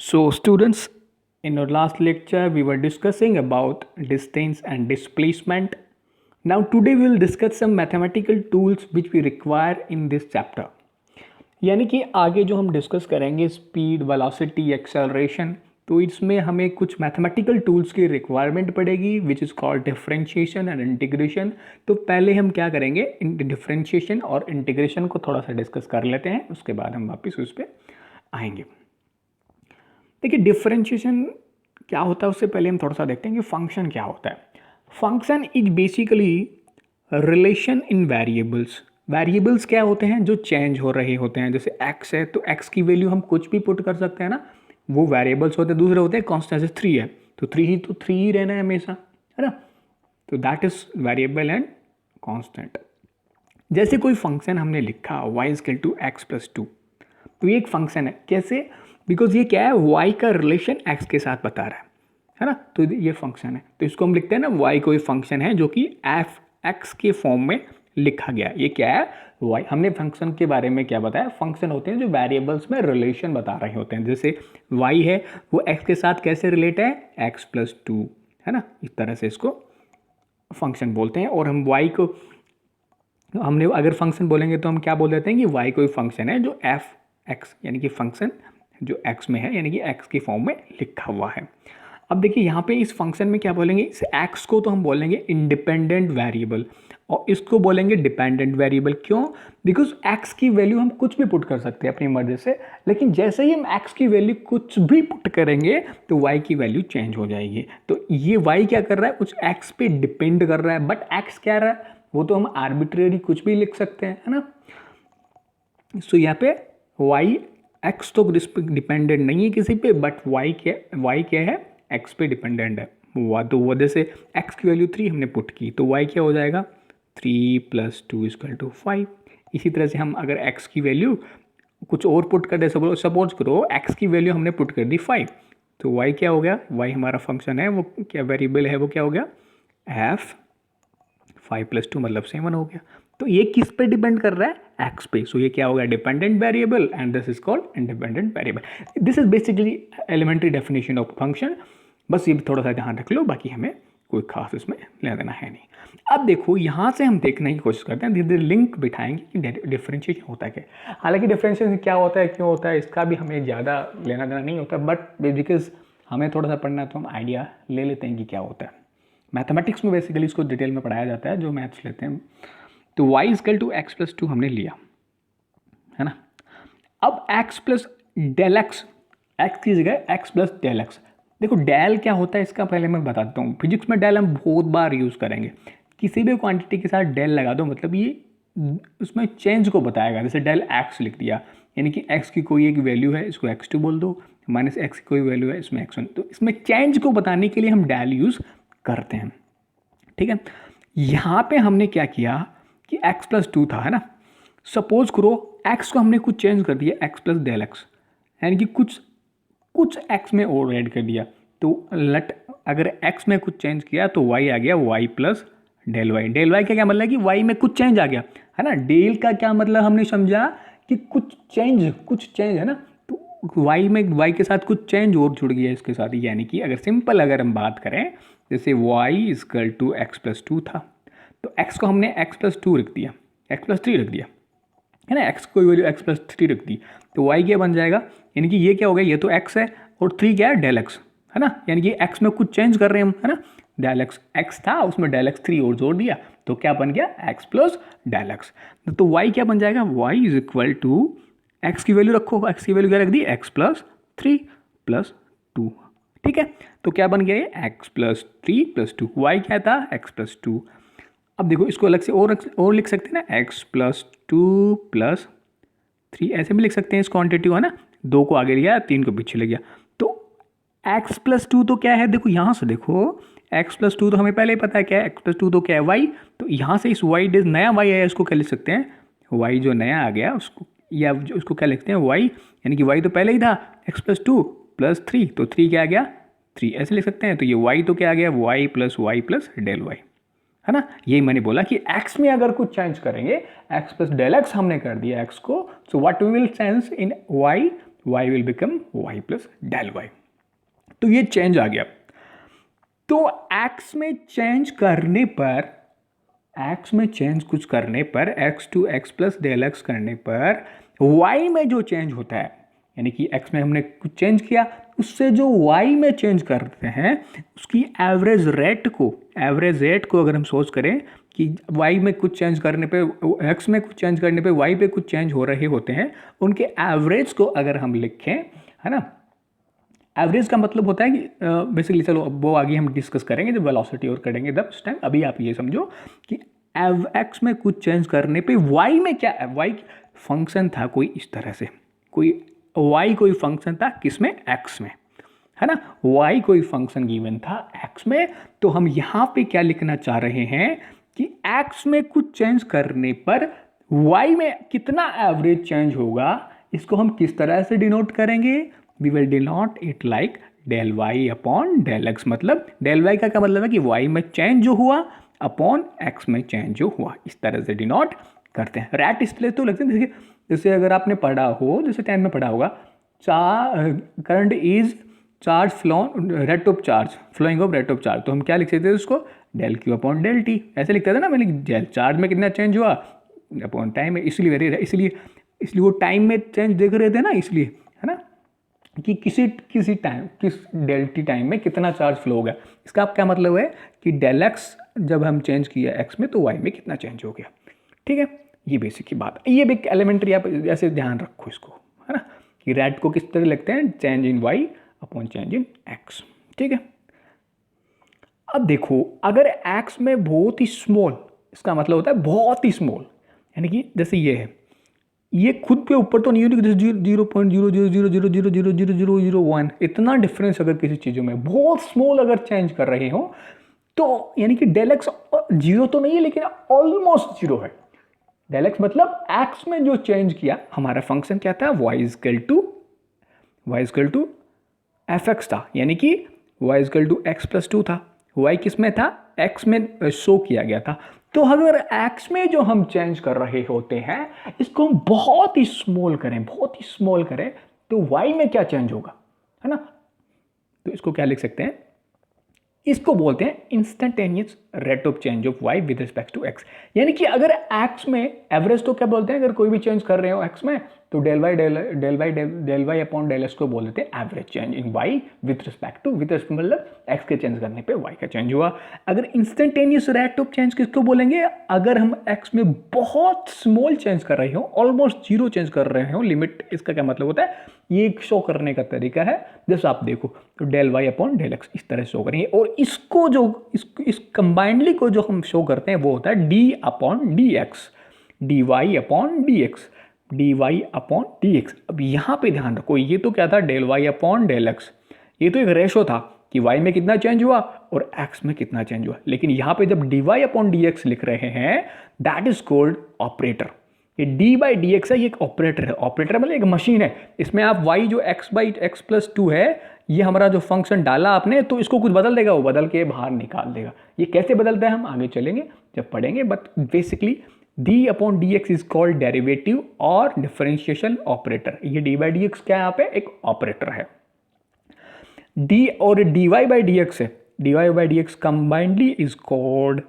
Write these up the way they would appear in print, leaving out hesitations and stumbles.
So, students, in our last lecture, we were discussing about distance and displacement. Now, today we will discuss some mathematical tools which we require in this chapter. यानी कि आगे जो हम discuss करेंगे speed, velocity, acceleration, तो इसमें हमें कुछ मैथमेटिकल टूल्स की रिक्वायरमेंट पड़ेगी which is called differentiation and integration. तो पहले हम क्या करेंगे, इन डिफरेंशिएशन और इंटीग्रेशन को थोड़ा सा डिस्कस कर लेते हैं, उसके बाद हम वापस उस पर आएंगे. देखिए डिफरेंशिएशन क्या होता है उससे पहले हम थोड़ा सा देखते हैं कि फंक्शन क्या होता है. Function is basically relation in variables. Variables क्या होते हैं जो चेंज हो रहे होते हैं. जैसे x है तो x की वैल्यू हम कुछ भी पुट कर सकते हैं ना, वो वेरिएबल्स होते हैं. दूसरे होते हैं कॉन्स्टेंट. जैसे 3 है तो 3 ही रहना है हमेशा, है ना. तो that is variable and constant. जैसे कोई फंक्शन हमने लिखा y equal to x plus 2, तो ये एक फंक्शन है. कैसे? बिकॉज ये क्या है, y का रिलेशन x के साथ बता रहा है ना. तो ये फंक्शन है, तो इसको हम लिखते हैं ना y कोई फंक्शन है जो कि एफ एक्स के फॉर्म में लिखा गया. ये क्या है, y. हमने फंक्शन के बारे में क्या बताया, फंक्शन होते हैं जो वेरिएबल्स में रिलेशन बता रहे होते हैं. जैसे y है वो x के साथ कैसे रिलेट है, x प्लस 2, है ना. इस तरह से इसको फंक्शन बोलते हैं. और हम y को हमने अगर फंक्शन बोलेंगे तो हम क्या बोल देते हैं कि y कोई फंक्शन है जो एफ एक्स यानी कि फंक्शन जो x में है यानी कि x की फॉर्म में लिखा हुआ है. अब देखिए यहाँ पे इस फंक्शन में क्या बोलेंगे, इस x को तो हम बोलेंगे इंडिपेंडेंट वेरिएबल और इसको बोलेंगे डिपेंडेंट वेरिएबल. क्यों? बिकॉज x की वैल्यू हम कुछ भी पुट कर सकते हैं अपनी मर्जी से, लेकिन जैसे ही हम x की वैल्यू कुछ भी पुट करेंगे तो y की वैल्यू चेंज हो जाएगी. तो ये y क्या कर रहा है, कुछ x पे डिपेंड कर रहा है, बट x क्या रहा है, वो तो हम आर्बिट्रेरी कुछ भी लिख सकते हैं, है ना. सो यहाँ पे y x तो डिपेंडेंट नहीं है किसी पे, बट y क्या है, x पे डिपेंडेंट है. तो वो जैसे x की वैल्यू 3 हमने पुट की तो y क्या हो जाएगा, 3 प्लस 2 इक्वल टू 5. इसी तरह से हम अगर x की वैल्यू कुछ और पुट कर दे, सपोज करो x की वैल्यू हमने पुट कर दी 5, तो y क्या हो गया, y हमारा फंक्शन है, वो क्या वेरिएबल है, वो क्या हो गया, f 5 प्लस 2 मतलब 7 हो गया. तो ये किस पे डिपेंड कर रहा है, x पे. सो ये क्या होगा, dependent variable and this is called independent variable. This is basically elementary definition of function. बस ये भी थोड़ा सा ध्यान रख लो, बाकी हमें कोई खास इसमें लेना देना है नहीं. अब देखो यहाँ से हम देखने की कोशिश करते हैं, धीरे धीरे लिंक बिठाएंगे कि डिफरेंशिएशन होता है क्या. हालांकि डिफरेंशिएशन क्या होता है, क्यों होता है, इसका भी हमें ज़्यादा लेना देना नहीं होता, बट बिकॉज हमें थोड़ा सा पढ़ना है तो हम आइडिया ले लेते हैं कि क्या होता है. मैथमेटिक्स में बेसिकली इसको डिटेल में पढ़ाया जाता है जो मैथ्स लेते हैं. तो y equal to x plus 2 हमने लिया, है ना. अब x plus del x, x की जगह x प्लस डेल एक्स. देखो डेल क्या होता है इसका पहले मैं बताता हूँ. फिजिक्स में डेल हम बहुत बार यूज़ करेंगे. किसी भी क्वांटिटी के साथ डेल लगा दो, मतलब ये उसमें चेंज को बताएगा. जैसे डेल एक्स लिख दिया यानी कि x की कोई एक वैल्यू है, इसको x2 बोल दो, माइनस x की कोई वैल्यू है, इसमें x1. तो इसमें चेंज को बताने के लिए हम डेल यूज़ करते हैं, ठीक है. यहाँ पे हमने क्या किया कि x प्लस 2 था, है ना. सपोज करो x को हमने कुछ चेंज कर दिया, x प्लस डेल एक्स, यानी कि कुछ x में और ऐड कर दिया. तो अगर x में कुछ चेंज किया तो y आ गया y plus del y. Del y का क्या मतलब है कि y में कुछ चेंज आ गया, है ना. डेल का क्या मतलब हमने समझा कि कुछ चेंज है ना. तो y के साथ कुछ चेंज और जुड़ गया इसके साथ, यानी कि अगर हम बात करें जैसे y equal to x plus 2 था, तो x को हमने x प्लस 2 रख दिया, x प्लस 3 रख दिया, है ना. x कोई वैल्यू x प्लस 3 रख दी तो y क्या बन जाएगा, यानी कि ये क्या हो गया, ये तो x है और 3 क्या है, डेल x, है ना. यानी कि x में कुछ चेंज कर रहे हैं हम, है ना. डेल x था, उसमें डेल x 3 और जोड़ दिया तो क्या बन गया, x प्लस डेल x. तो y क्या बन जाएगा, y is equal to x की वैल्यू रखो, x की वैल्यू क्या रख दी, x प्लस 3 प्लस 2, ठीक है. तो क्या बन गया ये, x प्लस 3 प्लस 2. y क्या था, x प्लस 2. अब देखो इसको अलग से और लिख सकते हैं ना, x प्लस 2 प्लस 3, ऐसे भी लिख सकते हैं. इस क्वांटिटी है ना, 2 को आगे लिया 3 को पीछे ले गया. तो x प्लस 2 तो क्या है, देखो यहाँ से देखो x प्लस 2 तो हमें पहले ही पता है क्या है, x प्लस 2 तो क्या है, y. तो यहाँ से इस y नया y आया उसको क्या लिख सकते हैं, y जो नया आ गया उसको, या उसको क्या लिखते हैं, y, यानी कि y तो पहले ही था x प्लस 2 प्लस 3, तो 3 क्या आ गया, 3, ऐसे लिख सकते हैं. तो ये y तो क्या आ गया, y प्लस डेल y, है ना. यही मैंने बोला कि x में अगर कुछ चेंज करेंगे, x प्लस डेल एक्स हमने कर दिया x को, so what we will change in y, y will become y plus del y. तो ये चेंज आ गया। तो एक्स में चेंज करने पर, एक्स में चेंज कुछ करने पर, x to x plus del x करने पर वाई में जो चेंज होता है, यानी कि एक्स में हमने कुछ चेंज किया, उससे जो वाई में चेंज करते हैं उसकी एवरेज रेट को अगर हम सोच करें कि वाई में कुछ चेंज करने पे, एक्स में कुछ चेंज करने पे वाई पे कुछ चेंज हो रहे होते हैं, उनके एवरेज को अगर हम लिखें, है ना, एवरेज का मतलब होता है कि बेसिकली, चलो वो आगे हम डिस्कस करेंगे जब वेलोसिटी और करेंगे तब उस टाइम। अभी आप ये समझो कि एक्स में कुछ चेंज करने पे वाई में क्या, वाई फंक्शन था कोई इस तरह से, कोई वाई कोई फंक्शन था किसमें, एक्स में, है ना, वाई कोई फंक्शन गिवन था एक्स में। तो हम यहाँ पे क्या लिखना चाह रहे हैं कि एक्स में कुछ चेंज करने पर वाई में कितना एवरेज चेंज होगा, इसको हम किस तरह से डिनोट करेंगे, we will denote it like del y upon del x. मतलब डेल वाई का क्या मतलब है कि वाई में चेंज जो हुआ अपॉन एक्स में चेंज जो हुआ, इस तरह से डिनोट करते हैं। रैट इसलिए तो लगते हैं, जैसे अगर आपने पढ़ा हो, जैसे 10 में पढ़ा होगा, current is charge flow, rate of charge, flowing of rate of charge, तो हम क्या लिख सकते थे उसको, del q upon del t, ऐसे लिखते थे ना, मैंने डेल चार्ज में कितना चेंज हुआ अपॉन टाइम में, इसलिए वो टाइम में चेंज देख रहे थे ना, इसलिए, है ना, कि किसी टाइम, किस डेल टी टाइम में कितना चार्ज फ्लो हो गया। इसका आप क्या मतलब है कि डेल एक्स जब हम चेंज किया एक्स में तो वाई में कितना चेंज हो गया। ठीक है, ये बेसिक की बात, ये भी एलिमेंट्री आप ऐसे ध्यान रखो इसको, है ना, कि रेट को किस तरह लिखते हैं, change in y upon change in x. ठीक है, अब देखो अगर एक्स में बहुत ही स्मॉल, इसका मतलब होता है बहुत ही स्मॉल, यानी कि जैसे ये है, ये खुद के ऊपर तो नहीं हो रही, 0.00000000001, इतना डिफरेंस अगर किसी चीज़ों में बहुत स्मॉल अगर चेंज कर रहे हो तो यानी कि डेल एक्स जीरो तो नहीं है लेकिन ऑलमोस्ट जीरो है। डेल एक्स मतलब एक्स में जो चेंज किया, हमारा फंक्शन क्या था, y is equal to f x था, यानी कि y is equal to x plus two था, y किस में था, x में शो किया गया था। तो अगर x में जो हम चेंज कर रहे होते हैं इसको हम बहुत ही स्मॉल करें तो y में क्या चेंज होगा, है ना, तो इसको क्या लिख सकते हैं, इसको बोलते हैं instantaneous rate of change of y with respect to x। यानी कि अगर x में एवरेज तो क्या बोलते हैं, अगर कोई भी चेंज कर रहे हो x में तो del y upon del x को बोल देते हैं average change in y with respect to, मतलब x के चेंज करने पे y का चेंज हुआ। अगर इंस्टेंटेनियस रेट ऑफ चेंज किसको बोलेंगे, अगर हम x में बहुत स्मॉल चेंज कर रहे हो, ऑलमोस्ट जीरो चेंज कर रहे हो, लिमिट, इसका क्या मतलब होता है, ये शो करने का तरीका है, जैसे आप देखो तो del y upon del x इस तरह शो करेंगे, और इसको जो इस कंबाइंडली को जो हम शो करते हैं वो होता है d upon d x, d y upon d x, d y upon d x. अब यहाँ पे ध्यान रखो, ये तो क्या था, del y upon del x, ये तो एक रेशो था कि y में कितना चेंज हुआ और x में कितना चेंज हुआ, लेकिन यहाँ पे जब d y upon d x लिख रहे हैं दैट इज कॉल्ड ऑपरेटर। ये डी बाई डी एक्स है, ये एक ऑपरेटर है, ऑपरेटर मतलब एक मशीन है, इसमें आप y जो x by x plus to है, ये हमारा जो फंक्शन डाला आपने, तो इसको कुछ बदल देगा, वो बदल के बाहर निकाल देगा। ये कैसे बदलता है हम आगे चलेंगे जब पढ़ेंगे, but basically d upon d x is called derivative और डिफरेंशिएशन ऑपरेटर। ये डी बाई डी एक्स क्या है, यहाँ पे एक ऑपरेटर है। डी और d y by d x है, d y by d x combinedly is called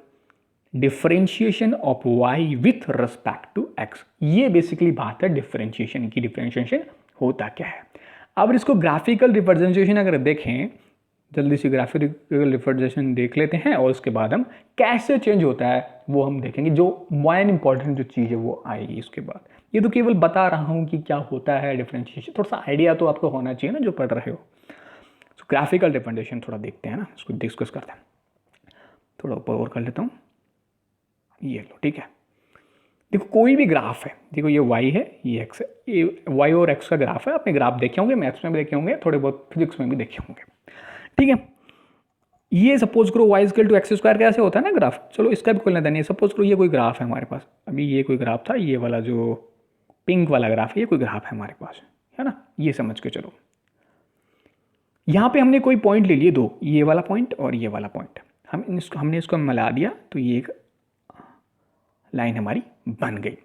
differentiation of y with respect to x। ये बेसिकली बात है डिफरेंशिएशन की, डिफरेंशिएशन होता क्या है। अब इसको ग्राफिकल रिप्रेजेंटेशन अगर देखें, जल्दी से ग्राफिकल रिप्रेजेंटेशन देख लेते हैं और उसके बाद हम कैसे चेंज होता है वो हम देखेंगे, जो मेन इंपॉर्टेंट जो चीज़ है वो आएगी इसके बाद। ये तो केवल बता रहा हूँ कि क्या होता है डिफरेंशिएशन, थोड़ा सा आइडिया तो आपको होना चाहिए ना जो पढ़ रहे हो। तो ग्राफिकल रिप्रेजेंटेशन थोड़ा देखते हैं ना, इसको डिस्कस करते हैं, थोड़ा ऊपर और कर लेता हूँ, ये लो, ठीक है। देखो कोई भी ग्राफ है, देखो ये y है, ये x है, ये y और x का ग्राफ है, आपने ग्राफ देखे होंगे, मैथ्स में भी देखे होंगे, थोड़े बहुत फिजिक्स में भी देखे होंगे, ठीक है। ये सपोज करो y equal to x square कैसे होता है ना ग्राफ, चलो इसका भी कोई लेना नहीं है। सपोज करो ये कोई ग्राफ है हमारे पास, अभी ये कोई ग्राफ था, ये वाला जो पिंक वाला ग्राफ है, ये कोई ग्राफ है हमारे पास, है ना, ये समझ के चलो। यहाँ पे हमने कोई पॉइंट ले लिए दो, ये वाला पॉइंट और ये वाला पॉइंट, हमने इसको मिला दिया तो ये एक लाइन हमारी बन गई।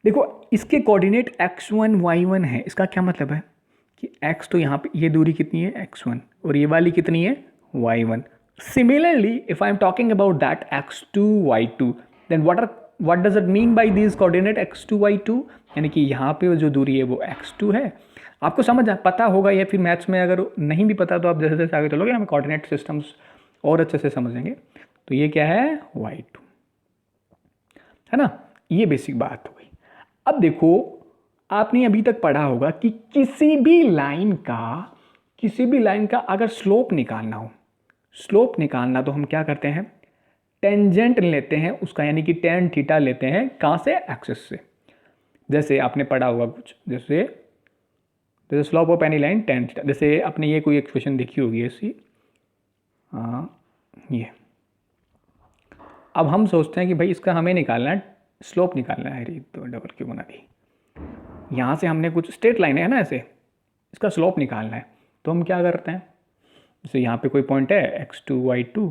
देखो इसके कोऑर्डिनेट x1 y1 है, इसका क्या मतलब है कि x तो यहाँ पे ये दूरी कितनी है x1 और ये वाली कितनी है y1. Similarly, if I am talking about that x2 y2, then what does it mean by these coordinate x2 y2? यानी कि यहाँ पे जो दूरी है वो x2 है. आपको समझ पता होगा या फिर मैथ्स में अगर नहीं भी पता तो आप जैसे जैसे आगे चलोगे हम कोऑर्डिनेट सिस्टम्स और अच्छे से समझेंगे. तो ये क्या है y2 है ना. ये बेसिक बात हो गई. अब देखो आपने अभी तक पढ़ा होगा कि किसी भी लाइन का अगर स्लोप निकालना तो हम क्या करते हैं टेंजेंट लेते हैं उसका, यानी कि टेन थीटा लेते हैं कहाँ से एक्सिस से. जैसे आपने पढ़ा होगा कुछ जैसे slope of any line tan theta. जैसे आपने ये कोई एक्सप्रेशन देखी होगी ऐसी, ये अब हम सोचते हैं कि भाई इसका हमें निकालना है स्लोप निकालना है. तो डबल क्यों बना दी. यहाँ से हमने कुछ स्ट्रेट लाइन है ना ऐसे, इसका स्लोप निकालना है तो हम क्या करते हैं जैसे यहाँ पे कोई पॉइंट है x2 y2,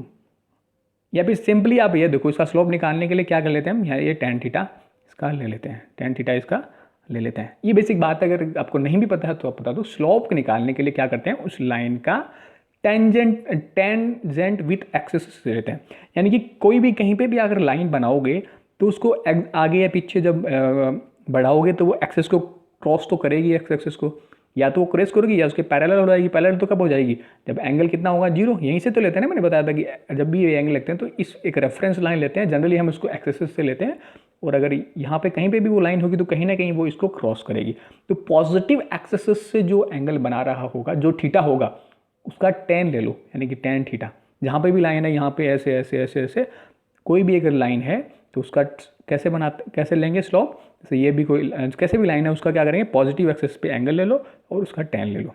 या फिर सिंपली आप ये देखो इसका स्लोप निकालने के लिए क्या कर लेते हैं हम यहाँ ये टेन थीटा इसका ले लेते हैं, टेन थीटा इसका ले लेते हैं. ये बेसिक बात है, अगर आपको नहीं भी पता है तो आप बता दो. स्लोप निकालने के लिए क्या करते हैं उस लाइन का टेंजेंट विथ एक्सिस से लेते हैं. यानी कि कोई भी कहीं पे भी अगर लाइन बनाओगे तो उसको आगे या पीछे जब बढ़ाओगे तो वो एक्सिस को क्रॉस तो करेगी, एक्स एक्सिस को या तो वो क्रॉस करेगी या उसके पैरेलल हो जाएगी. पैरेलल तो कब हो जाएगी जब एंगल कितना होगा 0. यहीं से तो लेते हैं ना, मैंने बताया था कि जब भी ये एंगल लेते हैं तो इस एक रेफरेंस लाइन लेते हैं. जनरली हम उसको एक्सिस से लेते हैं और अगर यहाँ पे कहीं पे भी वो लाइन होगी तो कहीं ना कहीं वो इसको क्रॉस करेगी. तो पॉजिटिव एक्सिस से जो एंगल बना रहा होगा जो थीटा होगा उसका टेन ले लो, यानी कि टेन थीटा. जहाँ पे भी लाइन है यहाँ पे ऐसे ऐसे ऐसे ऐसे कोई भी अगर लाइन है तो उसका कैसे लेंगे स्लोप. जैसे ये भी कोई कैसे भी लाइन है उसका क्या करेंगे पॉजिटिव एक्सिस पे एंगल ले लो और उसका टेन ले लो,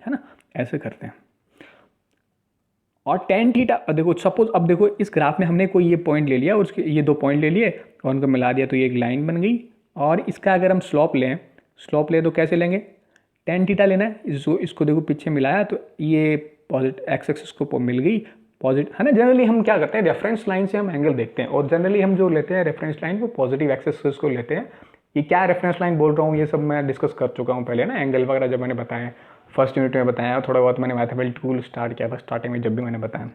है ना. ऐसे करते हैं. और टेन थीटा देखो सपोज अब देखो इस ग्राफ में हमने कोई ये पॉइंट ले लिया और उसके ये दो पॉइंट ले लिए और उनको मिला दिया तो ये एक लाइन बन गई. और इसका अगर हम स्लोप लें तो कैसे लेंगे टेन थीटा लेना है. इसको देखो पीछे मिलाया तो ये पॉजिटिव एक्स एक्सिस को मिल गई पॉजिटिव, है ना. जनरली हम क्या करते हैं रेफरेंस लाइन से हम एंगल देखते हैं और जनरली हम जो लेते हैं रेफरेंस लाइन वो पॉजिटिव एक्सिस को लेते हैं. ये क्या रेफरेंस लाइन बोल रहा हूँ ये सब मैं डिस्कस कर चुका हूँ पहले ना, एंगल वगैरह जब मैंने बताया फर्स्ट यूनिट में बताया, थोड़ा बहुत मैंने मैथमेटिकल टूल स्टार्ट किया था स्टार्टिंग में जब भी मैंने बताया.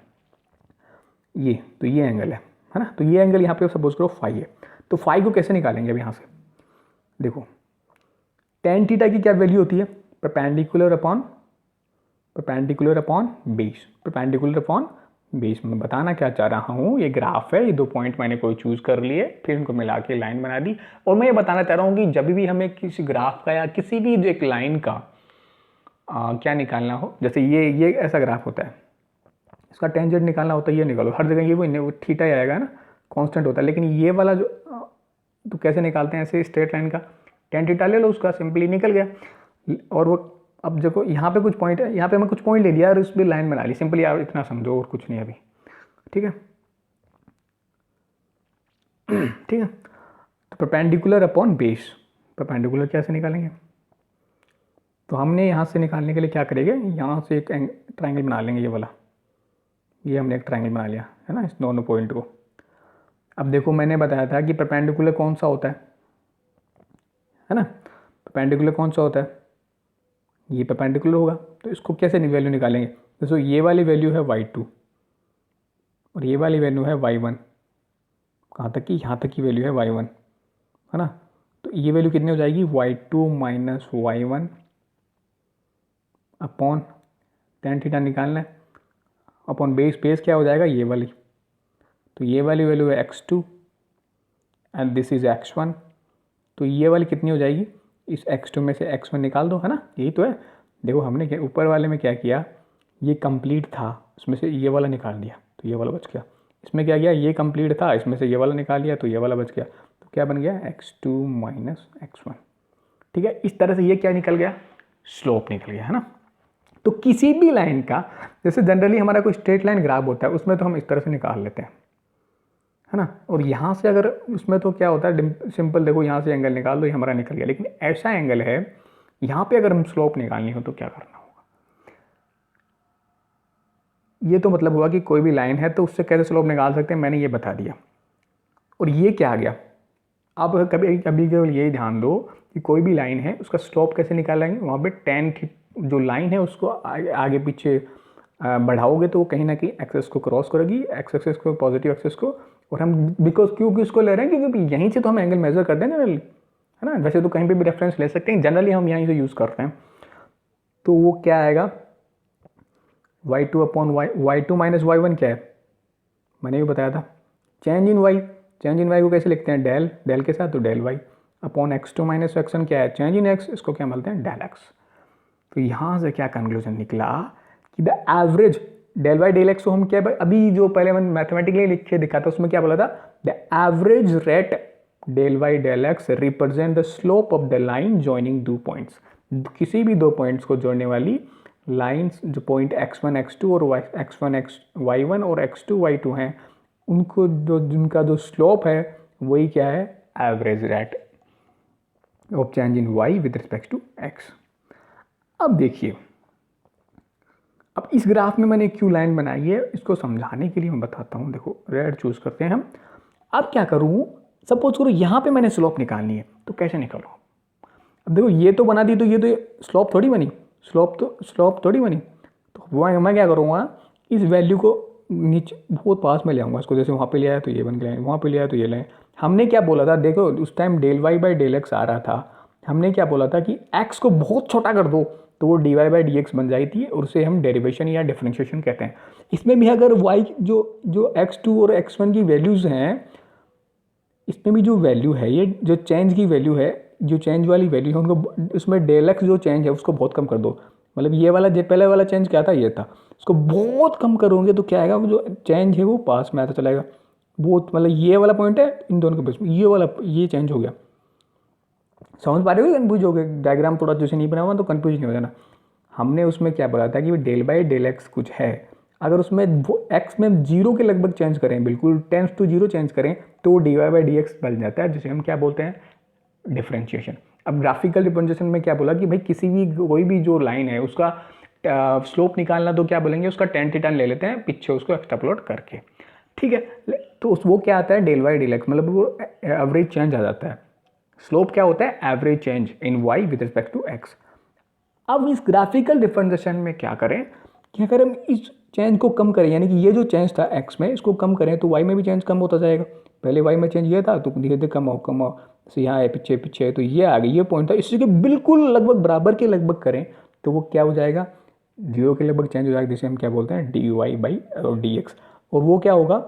ये एंगल है ना. तो ये एंगल यहाँ पे सपोज करो फाई है. तो फाई को कैसे निकालेंगे अब यहाँ से देखो टेन थीटा की क्या वैल्यू होती है परपेंडिकुलर अपॉन बेस. मैं बताना क्या चाह रहा हूँ ये ग्राफ है, ये दो पॉइंट मैंने कोई चूज कर लिए फिर इनको मिला के लाइन बना दी. और मैं ये बताना चाह रहा हूँ कि जब भी हमें किसी ग्राफ का या किसी भी एक लाइन का क्या निकालना हो, जैसे ये ऐसा ग्राफ होता है इसका टेंजेंट निकालना होता है, ये निकालो हर जगह ये वो थीटा ही आएगा ना कांस्टेंट होता है. लेकिन ये वाला जो तो कैसे निकालते हैं ऐसे स्ट्रेट लाइन का टेन थीटा ले लो उसका सिंपली निकल गया. और वो अब देखो यहाँ पे कुछ पॉइंट है, यहाँ पे मैं कुछ पॉइंट ले लिया और उस पर लाइन बना ली सिंपली. आप इतना समझो और कुछ नहीं अभी, ठीक है. ठीक है. तो परपेंडिकुलर अपॉन बेस, परपेंडिकुलर कैसे निकालेंगे तो हमने यहाँ से निकालने के लिए क्या करेंगे यहाँ से एक ट्रायंगल बना लेंगे. ये वाला ये हमने एक ट्रायंगल बना लिया है ना इस दोनों पॉइंट को. अब देखो मैंने बताया था कि परपेंडिकुलर कौन सा होता है ना. परपेंडिकुलर कौन सा होता है ये परपेंडिकुलर होगा. तो इसको कैसे वैल्यू निकालेंगे दोस्तों ये वाली वैल्यू है y2 और ये वाली वैल्यू है y1. कहाँ तक की यहाँ तक की वैल्यू है y1 है ना. तो ये वैल्यू कितनी हो जाएगी y2 minus y1 upon tan theta निकालना है अपॉन बेस क्या हो जाएगा ये वाली. तो ये वाली वैल्यू है x2 and this is x1. तो ये वाली कितनी हो जाएगी इस x2 में से x1 निकाल दो, है ना. यही तो है. देखो हमने ऊपर वाले में क्या किया ये कंप्लीट था उसमें से ये वाला निकाल दिया तो ये वाला बच गया. इसमें क्या किया ये कंप्लीट था इसमें से ये वाला निकाल लिया तो ये वाला बच गया. तो क्या बन गया x2 माइनस x1. ठीक है. इस तरह से ये क्या निकल गया स्लोप निकल गया, है ना. तो किसी भी लाइन का जैसे जनरली हमारा कोई स्ट्रेट लाइन ग्राफ होता है उसमें तो हम इस तरह से निकाल लेते हैं, है ना. और यहाँ से अगर उसमें तो क्या होता है सिंपल देखो यहाँ से एंगल निकाल दो ये हमारा निकल गया. लेकिन ऐसा एंगल है यहाँ पे अगर हम स्लोप निकालनी हो तो क्या करना होगा. ये तो मतलब हुआ कि कोई भी लाइन है तो उससे कैसे स्लोप निकाल सकते हैं मैंने ये बता दिया. और ये क्या आ गया आप कभी कभी केवल यही ध्यान दो कि कोई भी लाइन है उसका स्लोप कैसे निकालेंगे, वहाँ पे टेन जो लाइन है उसको आगे पीछे बढ़ाओगे तो वो कहीं ना कहीं एक्सेस को क्रॉस करेगी, एक्स एक्सेस को, पॉजिटिव एक्सेस को। और हम बिकॉज क्योंकि उसको ले रहे हैं क्योंकि यहीं से तो हम एंगल मेजर करते हैं जनरली, है ना। वैसे तो कहीं पे भी रेफरेंस ले सकते हैं, जनरली हम यहीं से यूज़ करते हैं। तो वो क्या आएगा, y2 upon y2 minus y1 क्या है, मैंने भी बताया था, change in y। Change in y को कैसे लिखते हैं, डेल, डेल के साथ तो del y upon x2 minus x1 क्या है, चेंज इन x, इसको क्या बोलते हैं, डेल x। तो यहाँ से क्या कंक्लूजन निकला कि the average del y del x को हम क्या, अभी जो पहले मैंने मैथमेटिकली लिख के दिखा था उसमें क्या बोला था, the average rate del y del x represent the slope of the line joining दो पॉइंट्स। किसी भी दो पॉइंट्स को जोड़ने वाली लाइंस जो पॉइंट x1 x2 और x1 y1 और x2 y2 हैं, उनको जो जिनका जो स्लोप है वही क्या है, average rate of change in y with respect to x। अब देखिए, अब इस ग्राफ में मैंने क्यों लाइन बनाई है इसको समझाने के लिए मैं बताता हूँ। देखो रेड चूज करते हैं हम। अब क्या करूँ, सपोज करो यहाँ पे मैंने स्लोप निकालनी है, तो कैसे निकालूँ। अब देखो ये तो बना दी, तो ये तो स्लोप थोड़ी बनी, स्लोप थोड़ी बनी। तो मैं क्या करूँगा, इस वैल्यू को नीचे बहुत पास में ले आऊँगा इसको, जैसे वहाँ पे ले आया तो ये बन गया, वहाँ पे ले आया तो ये ले। हमने क्या बोला था, देखो उस time del y by del x आ रहा था, हमने क्या बोला था कि एक्स को बहुत छोटा कर दो तो वो d y by d x बन जाती है, और उसे हम डेरिवेशन या डिफरेंशिएशन कहते हैं। इसमें भी अगर वाई जो x2 और x1 की वैल्यूज़ हैं, इसमें भी जो वैल्यू है, ये जो चेंज की वैल्यू है, जो चेंज वाली वैल्यू है, उनको उसमें डेल एक्स जो चेंज है उसको बहुत कम कर दो। मतलब ये वाला जो पहले वाला चेंज क्या था, ये था, उसको बहुत कम करोगे तो क्या आएगा, वो जो चेंज है वो पास में आता चलेगा। बहुत मतलब ये वाला पॉइंट है इन दोनों के बीच में, ये वाला ये चेंज हो गया। समझ पा रहे हो, कन्फ्यूज हो गए, डायग्राम थोड़ा जैसे नहीं बना हुआ तो कन्फ्यूज नहीं हो जाना। हमने उसमें क्या बोला था कि डेल बाई डेल एक्स कुछ है, अगर उसमें वो एक्स में जीरो के लगभग चेंज करें, बिल्कुल 10 to 0 चेंज करें, तो वो d y by d x बन जाता है, जिसे हम क्या बोलते हैं, डिफरेंशिएशन। अब ग्राफिकल डिफरेंशिएशन में क्या बोला कि भाई किसी भी कोई भी जो लाइन है उसका स्लोप निकालना, तो क्या बोलेंगे, उसका टेन थीटा ले लेते हैं पीछे उसको एक्सट्रापोलेट करके, ठीक है। तो वो क्या आता है, डेल वाई डेल एक्स, मतलब वो एवरेज चेंज आ जाता है। स्लोप क्या होता है, average change in y with respect to x. अब इस ग्राफिकल डिफरेंशिएशन में क्या करें कि अगर हम इस चेंज को कम करें, यानी कि ये जो चेंज था एक्स में, इसको कम करें तो वाई में भी चेंज कम होता जाएगा। पहले वाई में चेंज ये था तो धीरे धीरे कम हो, जैसे यहाँ है पीछे पीछे, तो ये आ गई, ये पॉइंट था, इसी के बिल्कुल लगभग बराबर के लगभग करें तो वो क्या हो जाएगा, जीरो के लगभग चेंज हो जाएगा, जिसे हम क्या बोलते हैं, d y by d x. और वो क्या होगा,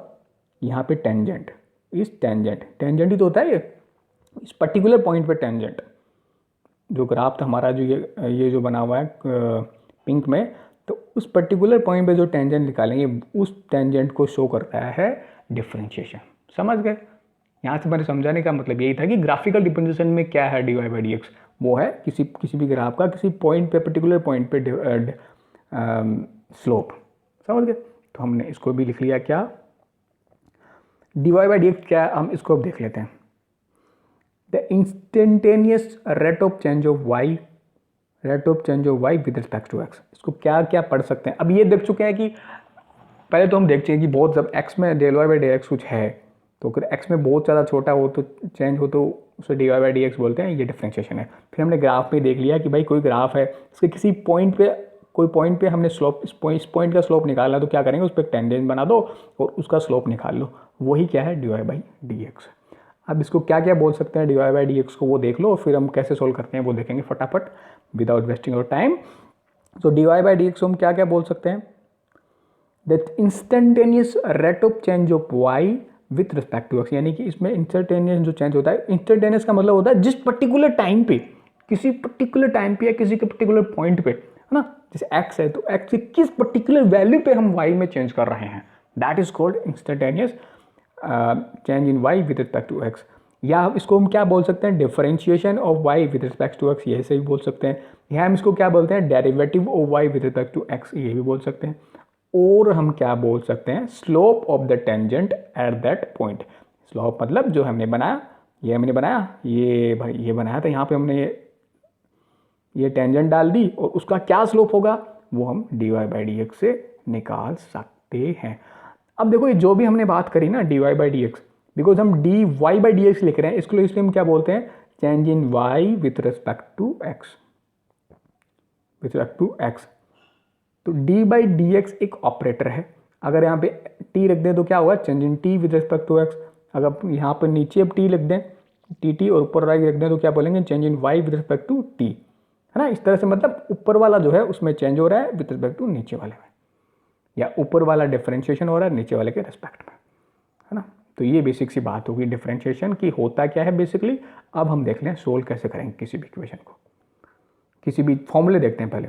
यहाँ पे टेंजेंट, इस टेंजेंट ही तो होता है ये, इस पर्टिकुलर पॉइंट पे टेंजेंट। जो ग्राफ था हमारा, जो ये जो बना हुआ है पिंक में, तो उस पर्टिकुलर पॉइंट पे जो टेंजेंट निकालेंगे, उस टेंजेंट को शो करता है डिफरेंशिएशन। समझ गए। यहाँ से मैंने समझाने का मतलब यही था कि ग्राफिकल डिफरेंशिएशन में क्या है d y by d x, वो है किसी भी ग्राफ का किसी पॉइंट पे, पर्टिकुलर पॉइंट पे स्लोप। समझ गए। तो हमने इसको भी लिख लिया, क्या d y by d x क्या है, हम इसको अब देख लेते हैं। The instantaneous rate of change of y with respect to x। इसको क्या क्या पढ़ सकते हैं, अब ये देख चुके हैं कि पहले तो हम देख चुके हैं कि बहुत, जब x में del y by d x कुछ है, तो अगर x में बहुत ज़्यादा छोटा हो तो चेंज हो तो उसे d y by d x बोलते हैं, ये डिफरेंशिएशन है। फिर हमने ग्राफ पे देख लिया कि भाई कोई ग्राफ है, इसके किसी पॉइंट पे, कोई पॉइंट पे हमने स्लोप, इस पॉइंट का स्लोप निकालना, तो क्या करेंगे, उस पर टेंजेंट बना दो और उसका स्लोप निकाल लो, वही क्या है, d y by d x. अब इसको क्या क्या बोल सकते हैं d y by d x को, वो देख लो, और फिर हम कैसे सोल्व करते हैं वो देखेंगे फटाफट, विदाउट वेस्टिंग योर टाइम। तो d y by d x को हम क्या क्या बोल सकते हैं, that instantaneous rate of change of y with respect to x. यानी कि इसमें इंस्टेंटेनियस जो चेंज होता है, इंस्टेंटेनियस का मतलब होता है जिस पर्टिकुलर टाइम पे, किसी पर्टिकुलर टाइम पे या किसी के पर्टिकुलर पॉइंट पे, है ना, जैसे एक्स है तो एक्स की किस पर्टिकुलर वैल्यू पे हम वाई में चेंज कर रहे हैं, that is called instantaneous change in y with respect to x. या इसको हम क्या बोल सकते हैं, differentiation of y with respect to x, ये से भी बोल सकते हैं। या हम इसको क्या बोलते हैं, derivative of y with respect to x, ये भी बोल सकते हैं। और हम क्या बोल सकते हैं, slope of the tangent at that point. Slope मतलब जो हमने बनाया, ये हमने बनाया, ये भाई ये बनाया था, यहाँ पे हमने ये टेंजेंट डाल दी, और उसका क्या स्लोप होगा वो हम d y by d x से निकाल सकते हैं। अब देखो ये जो भी हमने बात करी ना d y by d x, because हम d y by d x लिख रहे हैं, इसको इसलिए हम क्या बोलते हैं, change in y with respect to x, with respect to x. तो डी बाई डी एक्स एक ऑपरेटर है, अगर यहाँ पे टी रख दें तो क्या होगा, change in t with respect to x. अगर यहाँ पर नीचे अब टी लिख दें, टी टी, और ऊपर वाई रख दें तो क्या बोलेंगे, change in y with respect to t, है ना। इस तरह से मतलब ऊपर वाला जो है उसमें चेंज हो रहा है विथ रिस्पेक्ट टू नीचे वाले में, या ऊपर वाला डिफरेंशिएशन हो रहा है नीचे वाले के रिस्पेक्ट में, है ना। तो ये बेसिक सी बात होगी डिफरेंशिएशन की, होता क्या है बेसिकली। अब हम देख लें सोल्व कैसे करेंगे किसी भी इक्वेशन को, किसी भी फॉर्मूले देखते हैं पहले।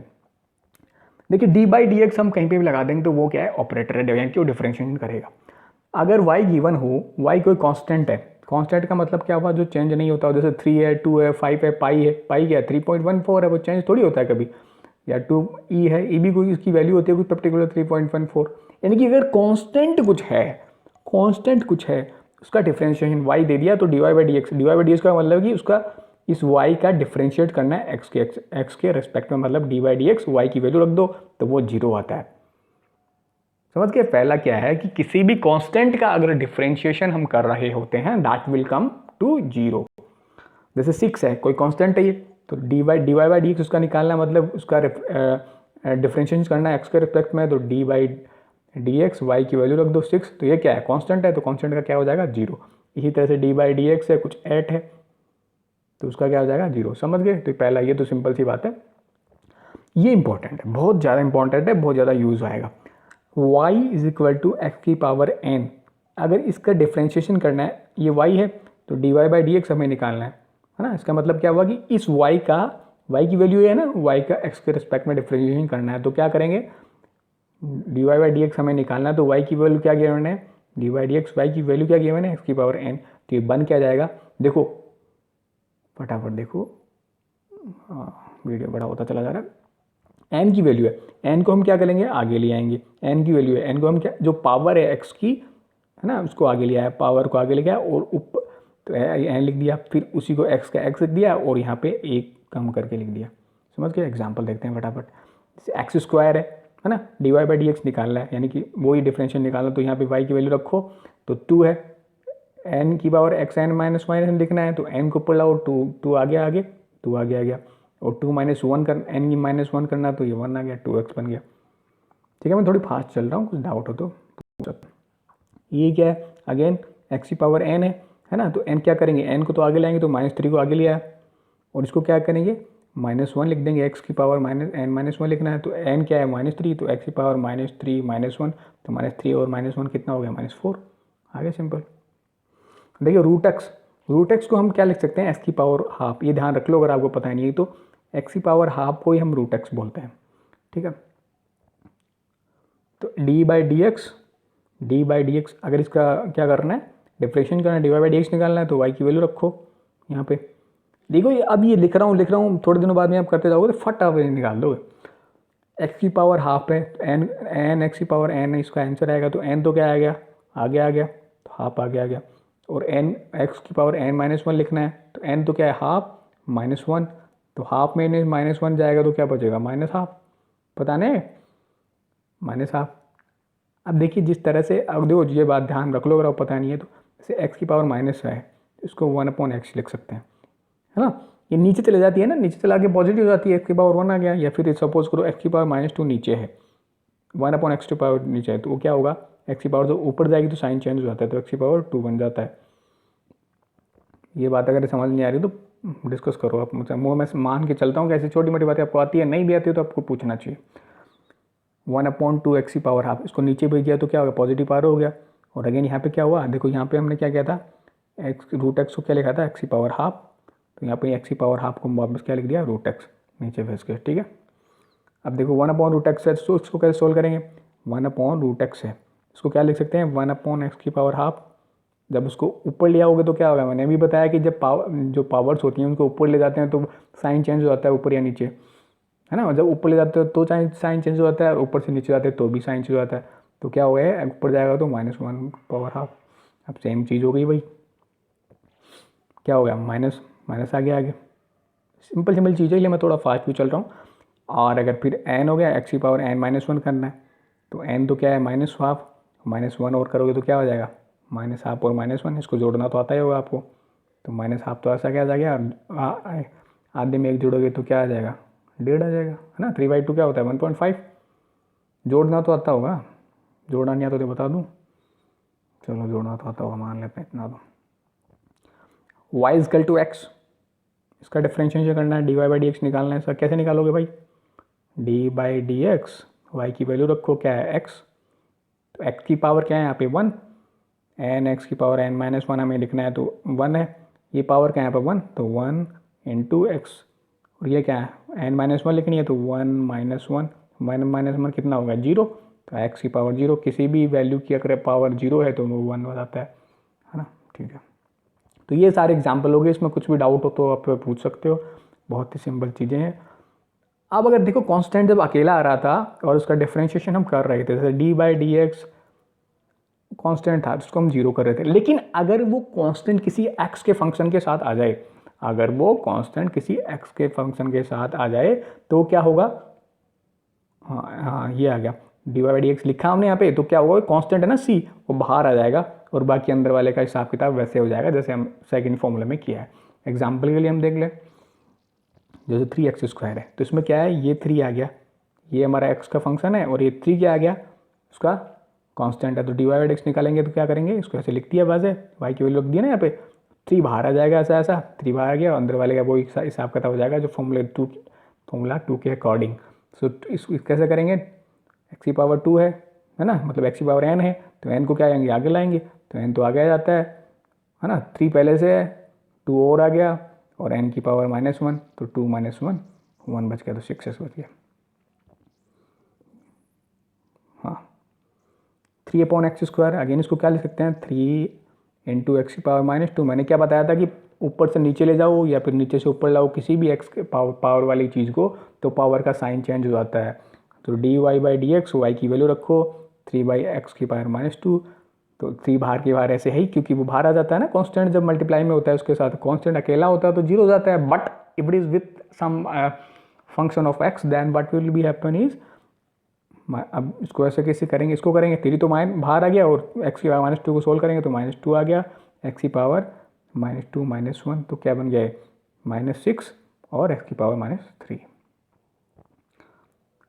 देखिए डी बाई डी एक्स हम कहीं पे भी लगा देंगे तो वो क्या है, ऑपरेटर है, यानी कि वो डिफरेंशिएशन करेगा। अगर y गिवन हो, y कोई कांस्टेंट है, कांस्टेंट का मतलब क्या हुआ, जो चेंज नहीं होता, जैसे 3 है, 2 है, 5 है, पाई है, पाई क्या है 3.14 है, वो चेंज थोड़ी होता है कभी, या 2 ई है, ई भी कोई इसकी वैल्यू होती है कोई पर्टिकुलर 3.14, यानी कि अगर कांस्टेंट कुछ है, कांस्टेंट कुछ है, उसका डिफरेंशिएशन y दे दिया तो dy बाई डी एक्स का मतलब कि उसका इस y का डिफरेंशिएट करना है x के रेस्पेक्ट में, मतलब D by d x y की वैल्यू रख दो तो वो 0 आता है। समझ के, पहला क्या है कि किसी भी कांस्टेंट का अगर डिफरेंशिएशन हम कर रहे होते हैं दैट विल कम टू 0। जैसे 6 है, कोई कांस्टेंट है ये, तो डी बाई डी एक्स उसका निकालना है, मतलब उसका डिफरेंशिएशन करना है एक्स के रिस्पेक्ट में, तो d by d x y की वैल्यू रख दो 6, तो ये क्या है, कांस्टेंट है, तो कांस्टेंट का क्या हो जाएगा 0। इसी तरह से डी बाई डी एक्स है, कुछ 8 है तो उसका क्या हो जाएगा 0। समझ गए, तो पहला ये तो सिंपल सी बात है, ये इंपॉर्टेंट है, बहुत ज़्यादा इंपॉर्टेंट है, बहुत ज़्यादा यूज आएगा। y is equal to x की पावर n, अगर इसका डिफ्रेंशिएशन करना है, ये y है तो d y by d x हमें निकालना है ना। इसका मतलब क्या हुआ कि इस y की वैल्यू है ना, y का x के रिस्पेक्ट में डिफ्रेंशिएशन करना है, तो क्या करेंगे, d y by d x हमें निकालना है, तो y की वैल्यू क्या गिवन है, d y d x, y की वैल्यू क्या गिवन है, एक्स की पावर n, तो ये बन क्या जाएगा, देखो फटाफट देखो, हाँ वीडियो बड़ा होता चला जा रहा है। n की वैल्यू है, n को हम क्या करेंगे, आगे ले आएंगे, n की वैल्यू है, n को हम क्या, जो पावर है x की, है ना, उसको आगे ले आया, पावर को आगे ले गया और ऊपर तो n लिख दिया, फिर उसी को x का x लिख दिया और यहाँ पे एक कम करके लिख दिया। समझ गए, एग्जाम्पल देखते हैं फटाफट। जैसे एक्स स्क्वायर है ना, d y by d x निकालना है, यानी कि वही डिफरेंशियल निकालना, तो यहाँ पे y की वैल्यू रखो तो 2 है, n की power x n minus y लिखना है, तो n को ऊपर लाओ, 2 आगे आ गया, और 2 माइनस 1 कर n की माइनस 1 करना, तो ये 1 आ गया, 2x बन गया। ठीक है, मैं थोड़ी फास्ट चल रहा हूँ, कुछ डाउट हो तो। ये क्या है, अगेन x की पावर n है ना, तो n क्या करेंगे, n को तो आगे लाएंगे, तो -3 को आगे लिया है, और इसको क्या करेंगे, -1 लिख देंगे, x की पावर -n-1 लिखना है, तो n क्या है -3, तो x की पावर -3 -1, तो -3 और -1 कितना हो गया, -4, आगे सिंपल। देखिए रूट एक्स को हम क्या लिख सकते हैं, एक्स की पावर हाफ, ये ध्यान रख लो अगर आपको पता नहीं है तो, एक्स की पावर हाफ को ही हम रूट एक्स बोलते हैं। ठीक है, तो डी बाई डी एक्स अगर इसका क्या करना है, डिफरेंशिएशन करना है, d y by d x निकालना है, तो वाई की वैल्यू रखो यहाँ पे। देखो ये अब ये लिख रहा हूँ, थोड़े दिनों बाद में आप करते जाओगे तो फटाफट निकाल दोगे। एक्स की पावर हाफ है, एन एक्स की पावर एन है, इसका आंसर आएगा, तो एन तो क्या आ गया, आगे आ गया, तो हाफ आगे आ गया, और n एक्स की पावर n-1 लिखना है, तो n तो क्या है हाफ -1, तो हाफ में -1 जाएगा तो क्या बचेगा, -हाफ, पता नहीं -हाफ। अब देखिए जिस तरह से, अब देखो ये बात ध्यान रख लो अगर आपको पता नहीं है तो, जैसे x की पावर माइनस है, इसको 1/x लिख सकते हैं, है ना, ये नीचे चले जाती है ना, नीचे चला के पॉजिटिव हो जाती है, x की पावर 1 आ गया, या फिर सपोज करो x की पावर -2 नीचे है, 1/x की पावर नीचे है, तो वो क्या होगा, x की पावर तो ऊपर जाएगी तो साइन चेंज हो जाता है, तो x की पावर 2 बन जाता है। ये बात अगर समझ नहीं आ रही तो डिस्कस करो आप मुझसे, मैं मान के चलता हूँ कि ऐसी छोटी मोटी बातें आपको आती है, नहीं भी आती है तो आपको पूछना चाहिए। 1/2 एक्स की पावर हाफ, इसको नीचे भेज दिया तो क्या होगा, पॉजिटिव पावर हो गया, और अगेन यहाँ पे क्या हुआ, देखो यहाँ पे हमने क्या किया था, रूट एक्स को क्या लिखा था, एक्स की पावर हाफ, तो यहाँ पे एक्स की पावर हाफ को वापस क्या लिख दिया, रूट एक्स नीचे भेज के। ठीक है, अब देखो 1/√x है, तो इसको कैसे सोल्व करेंगे, 1/√x है, इसको क्या लिख सकते हैं, 1/x की पावर हाफ, जब उसको ऊपर ले आओगे तो क्या होगा, मैंने भी बताया कि जब जो पावर्स होती हैं उनको ऊपर ले जाते हैं तो साइन चेंज हो जाता है ऊपर या नीचे, है ना, जब ऊपर ले जाते हो तो साइन चेंज हो जाता है, और ऊपर से नीचे जाते हैं तो भी साइन चेंज हो जाता है, तो क्या हो गया, ऊपर जाएगा तो -1 पावर हाफ, अब सेम चीज़ हो गई भाई, क्या हो गया, माइनस आ गया आगे, सिंपल चीज़ है, इसलिए मैं थोड़ा फास्ट भी चल रहा हूँ। और अगर फिर n हो गया, एक्स की पावर n-1 करना है, तो n तो क्या है -1/2, -1 और करोगे तो क्या हो जाएगा, -1 और -1 इसको जोड़ना तो आता ही होगा आपको। तो -1/2 तो ऐसा क्या आ गया, आधे में 1 जोड़ोगे तो क्या आ जाएगा, 1.5 आ जाएगा, है ना। 3/2 क्या होता है, 1.5। जोड़ना तो आता होगा, जोड़ना नहीं आता तो बता दूँ, चलो जोड़ना तो आता होगा, मान लेते हैं इतना तो। y = x, इसका डिफ्रेंशिएशन करना है, dy/dx निकालना है। इसका कैसे निकालोगे भाई, d/dx, y की वैल्यू रखो, क्या है x, तो x की पावर क्या है यहाँ पे 1, n x की पावर n-1 हमें लिखना है तो 1 है, ये पावर क्या है यहाँ पे 1, तो 1 × x, और ये क्या है n-1 लिखनी है तो 1 - 1, 1 - 1 कितना होगा 0, तो x की पावर 0, किसी भी वैल्यू की अगर पावर 0 है तो वो 1 हो जाता है ना। ठीक है, तो ये सारे एग्जाम्पल हो गए, इसमें कुछ भी डाउट हो तो आप पूछ सकते हो, बहुत ही सिंपल चीज़ें हैं। अब अगर देखो कांस्टेंट जब अकेला आ रहा था और उसका डिफरेंशिएशन हम कर रहे थे, जैसे d/dx कांस्टेंट था जिसको हम 0 कर रहे थे, लेकिन अगर वो कांस्टेंट किसी x के फंक्शन के साथ आ जाए, अगर वो कांस्टेंट किसी x के फंक्शन के साथ आ जाए तो क्या होगा, हाँ ये आ गया, dy/dx लिखा हमने यहाँ पे, तो क्या होगा, कांस्टेंट है ना c, वो बाहर आ जाएगा और बाकी अंदर वाले का हिसाब किताब वैसे हो जाएगा जैसे हम सेकंड फॉर्मूले में किया है। एग्जाम्पल के लिए हम देख लें, जैसे 3x² है तो इसमें क्या है, ये 3 आ गया, ये हमारा x का फंक्शन है और ये 3 क्या आ गया, उसका कांस्टेंट है, तो dy/dx निकालेंगे तो क्या करेंगे, इसको ऐसे लिख दिया बस है, y की वैल्यू रख दिया ना यहाँ पे, 3 बाहर आ जाएगा, ऐसा ऐसा 3 बाहर आ गया, अंदर वाले का वो हिसाब किताब हो जाएगा जो फॉर्मूला 2 के अकॉर्डिंग। सो इसको कैसे करेंगे, x की पावर 2 है ना, मतलब x की पावर n है, तो n को क्या आएंगे, आगे लाएंगे, तो n तो आगे आ जाता है ना, 3 पहले से है, 2 और आ गया, और n की पावर -1, तो 2 - 1 1 बच गया, तो 6x बच गया। हाँ 3/x², अगेन इसको क्या लिख सकते हैं, 3 × x की पावर -2, मैंने क्या बताया था कि ऊपर से नीचे ले जाओ या फिर नीचे से ऊपर लाओ किसी भी x के पावर वाली चीज़ को, तो पावर का साइन चेंज हो जाता है। तो dy/dx, y की वैल्यू रखो 3/x की पावर -2, तो 3 बाहर की बाहर ऐसे है ही, क्योंकि वो बाहर आ जाता है ना, कांस्टेंट जब मल्टीप्लाई में होता है उसके साथ, कांस्टेंट अकेला होता है तो 0 हो जाता है, but if it is with some function of x then what will be happen is, अब इसको ऐसे कैसे करेंगे, इसको करेंगे, 3 तो बाहर आ गया और x की पावर -2 को सोल्व करेंगे तो -2 आ गया, x की पावर -2 - 1 तो क्या बन गया है -6 और x की पावर -3।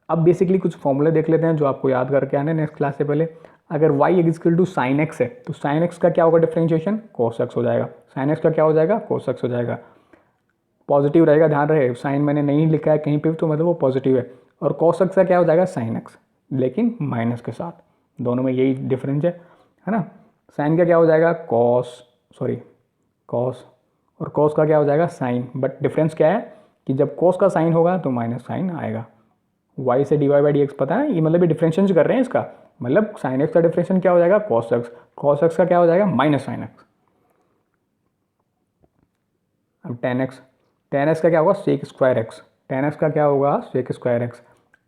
अब बेसिकली कुछ फॉर्मूले देख लेते हैं जो आपको याद करके आने नेक्स्ट क्लास से पहले। अगर y = sin x है तो sin x का क्या होगा डिफरेंशिएशन, cos x हो जाएगा, sin x का क्या हो जाएगा, cos x हो जाएगा, पॉजिटिव रहेगा, ध्यान रहे, साइन मैंने नहीं लिखा है कहीं पे तो मतलब वो पॉजिटिव है, और cos x का क्या हो जाएगा sin x, लेकिन माइनस के साथ, दोनों में यही डिफरेंस है ना। साइन का क्या हो जाएगा cos, और cos का क्या हो जाएगा साइन, बट डिफरेंस क्या है कि जब cos का साइन होगा तो माइनस साइन आएगा। y से dy/dx पता है, ये मतलब ये डिफरेंशिएशन कर रहे हैं इसका, मतलब sin x का डिफरेंशिएशन क्या हो जाएगा cos x का क्या हो जाएगा -sin x। अब tan x का क्या होगा sec²x, tan x का क्या होगा sec²x,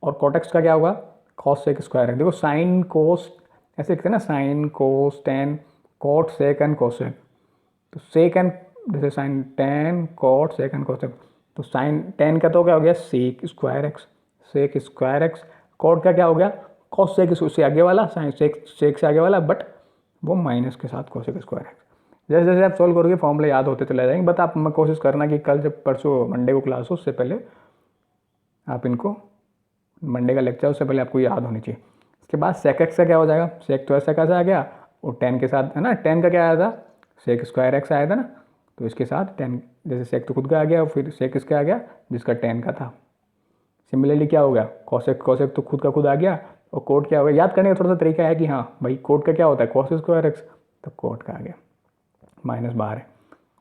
और cot x का क्या होगा cos sec²x। देखो साइन कोस ऐसे लिखते हैं ना, sine cos tan cot second cosec, तो सेकंड जैसे sine tan cot second cosec, तो साइन टेन का तो क्या हो गया sec²x, कॉट का क्या हो गया cos sec उससे आगे वाला, साइन सेक से आगे वाला, बट वो माइनस के साथ cos²x। जैसे जैसे आप सॉल्व करोगे फॉर्मूले याद होते चले जाएंगे, बट आप कोशिश करना कि कल जब परसों मंडे को क्लास हो उससे पहले आप इनको, मंडे का लेक्चर उससे पहले आपको याद होनी चाहिए। इसके बाद sec x का क्या हो जाएगा, sec तो ऐसा कैसा आ गया, और टेन के साथ है ना, टेन का क्या आया था sec²x आया था ना, तो इसके साथ टेन, जैसे sec तो खुद का आ गया और फिर sec इसका आ गया जिसका टेन का था। सिमिलरली क्या हो गया cosec तो खुद का खुद आ गया, और कोट क्या हो गया, याद करने का थोड़ा सा तरीका है कि हाँ भाई कोट का क्या होता है cos²x, तो कोट का आ गया, माइनस बाहर है,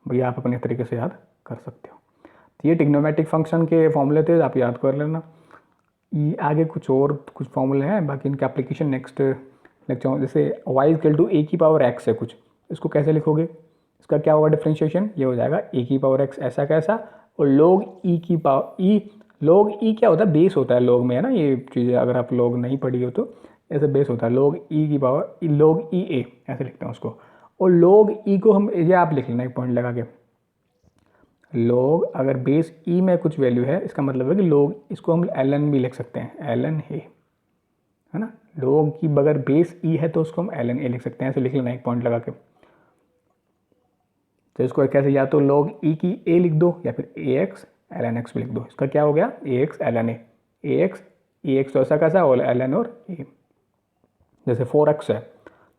भैया आप अपने तरीके से याद कर सकते हो। तो ये ट्रिग्नोमेट्रिक फंक्शन के फॉर्मूले थे, आप याद कर लेना। ये आगे कुछ फॉर्मूले हैं, बाकी इनके एप्लीकेशन नेक्स्ट लेक्चर। जैसे y = a की पावर x है कुछ, इसको कैसे लिखोगे, इसका क्या होगा डिफरेंशिएशन, ये हो जाएगा a की पावर x ऐसा कैसा, और log e की पावर e, log e क्या होता है, बेस होता है log में, है ना, ये चीज़ें अगर आप log नहीं पढ़ी हो तो ऐसे बेस होता है, log e की पावर log e a ऐसे लिखते हैं उसको, और log e को हम ये आप लिख लेना एक पॉइंट लगा के, log अगर बेस e में कुछ वैल्यू है इसका मतलब है कि log इसको हम ln भी लिख सकते हैं, ln है है ना। log की अगर बेस ई है तो उसको हम ln a लिख सकते हैं, ऐसे लिख लेना एक पॉइंट लगा के। तो इसको कैसे, या तो log e की a लिख दो या फिर ax ln x भी लिख दो। इसका क्या हो गया, ax ln a, ax तो ऐसा कैसा, और ln और a। जैसे 4x है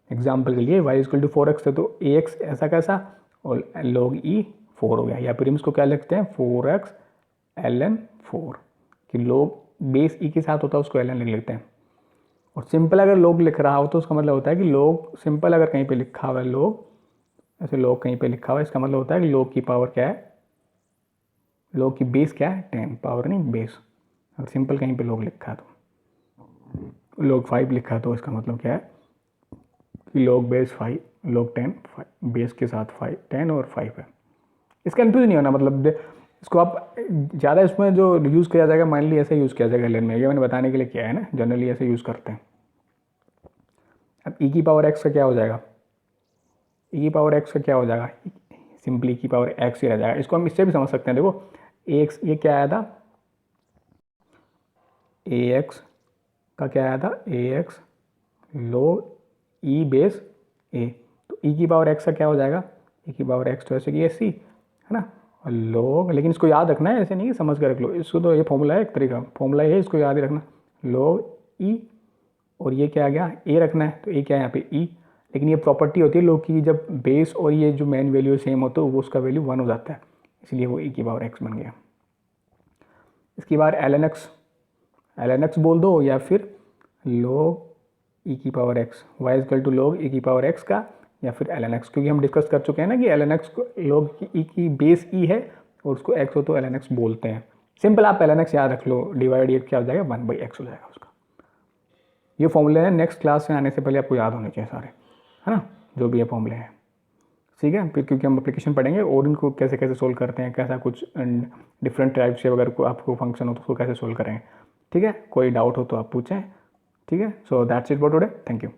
एग्जाम्पल के लिए, y इक्वल टू 4x है तो ax ऐसा कैसा, और log e 4 हो गया। या फिर हम इसको क्या लिखते हैं, 4x ln 4, कि log बेस e के साथ होता है उसको ln लिख लेते हैं। और सिंपल अगर log लिख रहा हो तो उसका मतलब होता है कि log सिंपल अगर कहीं पे लिखा हुआ है log, ऐसे log कहीं पे लिखा हुआ है, इसका मतलब होता है कि log की पावर क्या है, log की बेस क्या है 10, पावर नहीं बेस। अगर सिंपल कहीं पे log लिखा है तो log 5 लिखा है तो इसका मतलब क्या है कि log बेस 5, log 10 बेस के साथ 5 10 और 5 है। इसका कन्फ्यूज नहीं होना, मतलब इसको आप ज़्यादा इसमें जो यूज़ किया जाएगा माइनली ऐसे यूज़ किया जाएगा ln में, ये मैंने बताने के लिए किया है ना, जनरली ऐसे यूज़ करते हैं। अब e की पावर x का क्या हो जाएगा, e की पावर x का क्या हो जाएगा, सिंपली की पावर x ही रह जाएगा। इसको हम इससे भी समझ सकते हैं, देखो ax ये क्या आया था, ax का क्या आया था, ax log e base a, तो e की पावर x का क्या हो जाएगा, e की पावर x तो ऐसे कि ऐसी है ना, और log, लेकिन इसको याद रखना है, ऐसे नहीं कि समझ कर रख लो इसको, तो ये फॉर्मूला है, एक तरीका फॉर्मूला है, इसको याद ही रखना, log e, और ये क्या आ गया a रखना है, तो a क्या है यहाँ पे e। लेकिन ये प्रॉपर्टी होती है log की, जब बेस और ये जो मेन वैल्यू सेम हो तो वो उसका वैल्यू 1 हो जाता है, इसलिए वो e की पावर x बन गया। इसकी बार ln x बोल दो, या फिर log e की power x, y is equal to log e की पावर x का, या फिर ln x, क्योंकि हम डिस्कस कर चुके हैं ना कि ln x को log e की बेस e है और उसको x हो तो ln x बोलते हैं। सिंपल आप ln x याद रख लो, डिवाइड ये क्या हो जाएगा 1/x हो जाएगा उसका। ये फॉर्मूले हैं, नेक्स्ट क्लास में आने से पहले आपको याद होने चाहिए सारे, है ना, जो भी ये फॉर्मूले हैं, ठीक है। फिर क्योंकि हम एप्लीकेशन पढ़ेंगे और इनको कैसे कैसे सोल्व करते हैं, कैसा कुछ डिफरेंट टाइप से अगर आपको फंक्शन हो तो उसको कैसे सोल्व करेंगे, ठीक है। कोई डाउट हो तो आप पूछें, ठीक है। So that's it for today, thank you.